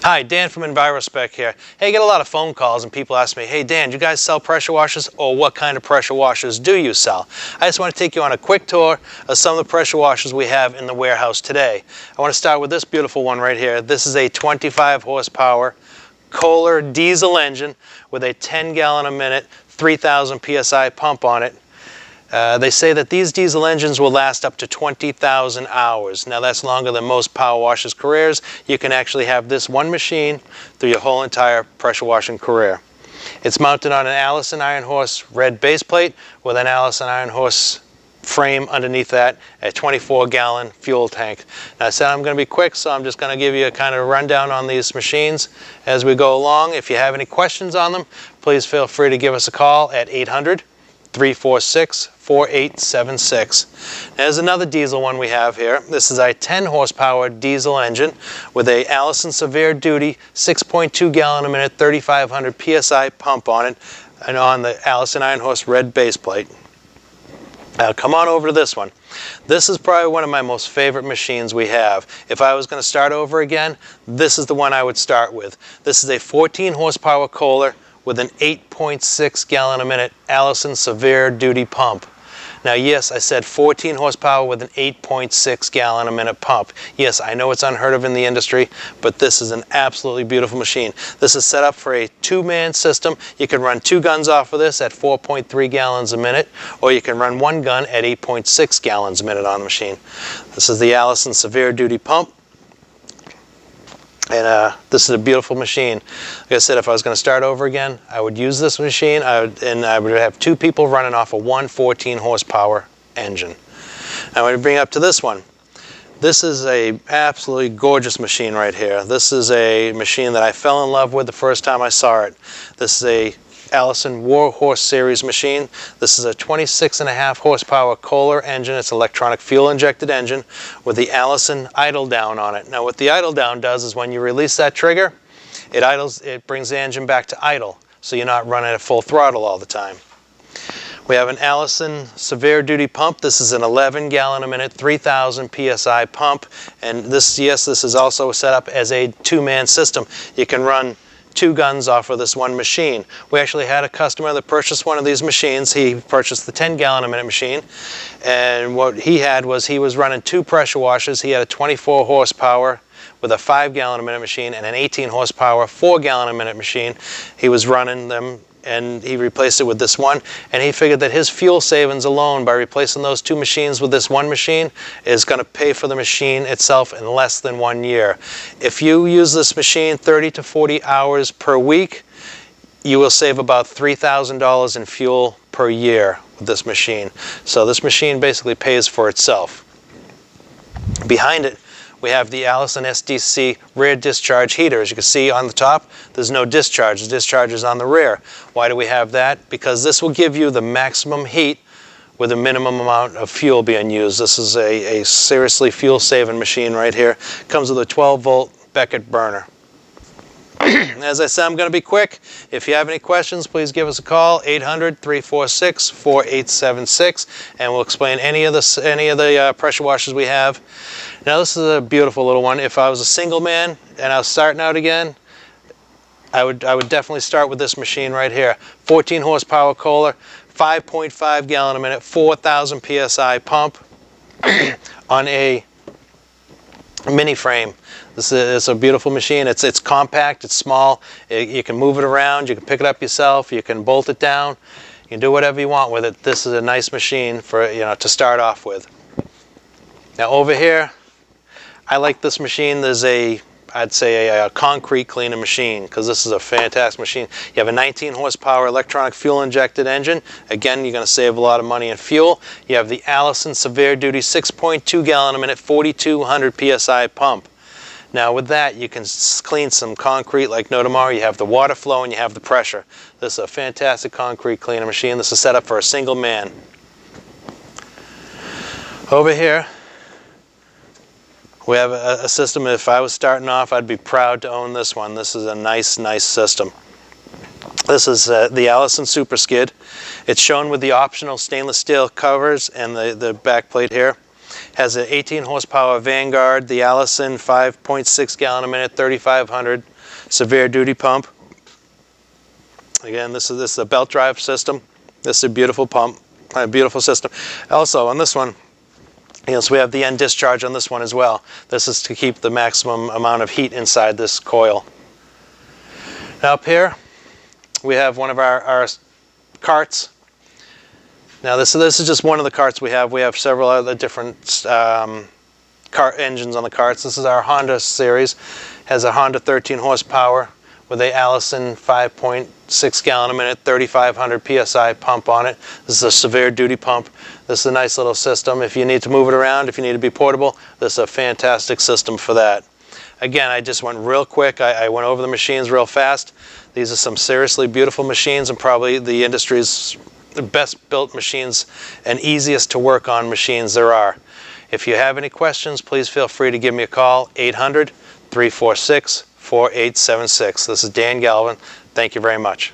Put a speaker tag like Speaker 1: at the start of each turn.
Speaker 1: Hi, Dan from EnviroSpec here. Hey, I get a lot of phone calls and people ask me, hey Dan, do you guys sell pressure washers, or what kind of pressure washers do you sell? I just want to take you on a quick tour of some of the pressure washers we have in the warehouse today. I want to start with this beautiful one right here. This is a 25 horsepower Kohler diesel engine with a 10 gallon a minute, 3,000 PSI pump on it. They say that these diesel engines will last up to 20,000 hours. Now that's longer than most power washers' careers. You can actually have this one machine through your whole entire pressure washing career. It's mounted on an Allison Iron Horse red base plate with an Allison Iron Horse frame underneath that, a 24-gallon fuel tank. Now I said I'm going to be quick, so I'm just going to give you a kind of rundown on these machines as we go along. If you have any questions on them, please feel free to give us a call at 800-346-4876. There's another diesel one we have here. This is a 10 horsepower diesel engine with a Allison Severe Duty 6.2 gallon a minute 3,500 PSI pump on it, and on the Allison Iron Horse red base plate. Now come on over to this one. This is probably one of my most favorite machines we have. If I was going to start over again, this is the one I would start with. This is a 14 horsepower Kohler with an 8.6 gallon a minute Allison Severe Duty pump. Now yes, I said 14 horsepower with an 8.6 gallon a minute pump. Yes, I know it's unheard of in the industry, but this is an absolutely beautiful machine. This is set up for a two-man system. You can run two guns off of this at 4.3 gallons a minute, or you can run one gun at 8.6 gallons a minute on the machine. This is the Allison Severe Duty pump. And this is a beautiful machine. Like I said, if I was going to start over again, I would use this machine, I would have two people running off a 14 horsepower engine. Now I'm going to bring up to this one. This is a absolutely gorgeous machine right here. This is a machine that I fell in love with the first time I saw it. This is a Allison Warhorse series machine. This is a 26.5 horsepower Kohler engine. It's an electronic fuel injected engine with the Allison idle down on it. Now what the idle down does is when you release that trigger, it brings the engine back to idle, so you're not running at full throttle all the time. We have an Allison Severe Duty pump. This is an 11 gallon a minute 3,000 PSI pump, and this is also set up as a two-man system. You can run two guns off of this one machine. We actually had a customer that purchased one of these machines. He purchased the 10 gallon a minute machine, and what he had was he was running two pressure washers. He had a 24 horsepower with a 5 gallon a minute machine and an 18 horsepower 4 gallon a minute machine. He was running them, and he replaced it with this one, and he figured that his fuel savings alone by replacing those two machines with this one machine is going to pay for the machine itself in less than 1 year. If you use this machine 30 to 40 hours per week, you will save about $3,000 in fuel per year with this machine. So this machine basically pays for itself. Behind it, we have the Allison SDC rear discharge heater. As you can see on the top, there's no discharge. The discharge is on the rear. Why do we have that? Because this will give you the maximum heat with a minimum amount of fuel being used. This is a seriously fuel-saving machine right here. Comes with a 12-volt Beckett burner. As I said, I'm going to be quick. If you have any questions, please give us a call, 800-346-4876, and we'll explain any of the pressure washers we have. Now this is a beautiful little one. If I was a single man and I was starting out again, I would definitely start with this machine right here. 14 horsepower Kohler, 5.5 gallon a minute, 4,000 PSI pump on a mini frame. This is a beautiful machine. It's compact, it's small, you can move it around, you can pick it up yourself, you can bolt it down, you can do whatever you want with it. This is a nice machine for, to start off with. Now over here, I like this machine. There's I'd say a concrete cleaner machine, because this is a fantastic machine. You have a 19 horsepower electronic fuel injected engine. Again, you're going to save a lot of money in fuel. You have the Allison Severe Duty 6.2 gallon a minute 4,200 PSI pump. Now with that, you can clean some concrete like no tomorrow. You have the water flow and you have the pressure. This is a fantastic concrete cleaner machine. This is set up for a single man. Over here, we have a system. If I was starting off, I'd be proud to own this one. This is a nice system. This is the Allison Super Skid. It's shown with the optional stainless steel covers and the back plate here. Has an 18 horsepower Vanguard, the Allison 5.6 gallon a minute, 3500 severe duty pump. Again, this is a belt drive system. This is a beautiful pump, a beautiful system. Also on this one, so we have the end discharge on this one as well. This is to keep the maximum amount of heat inside this coil. Now up here, we have one of our carts. Now this is just one of the carts we have. We have several other different cart engines on the carts. This is our Honda series. Has a Honda 13 horsepower with a Allison 5.6 gallon a minute, 3500 PSI pump on it. This is a severe duty pump. This is a nice little system. If you need to move it around, if you need to be portable, this is a fantastic system for that. Again, I just went real quick. I went over the machines real fast. These are some seriously beautiful machines and probably the industry's best built machines and easiest to work on machines there are. If you have any questions, please feel free to give me a call, 800-346-4876. This is Dan Galvin. Thank you very much.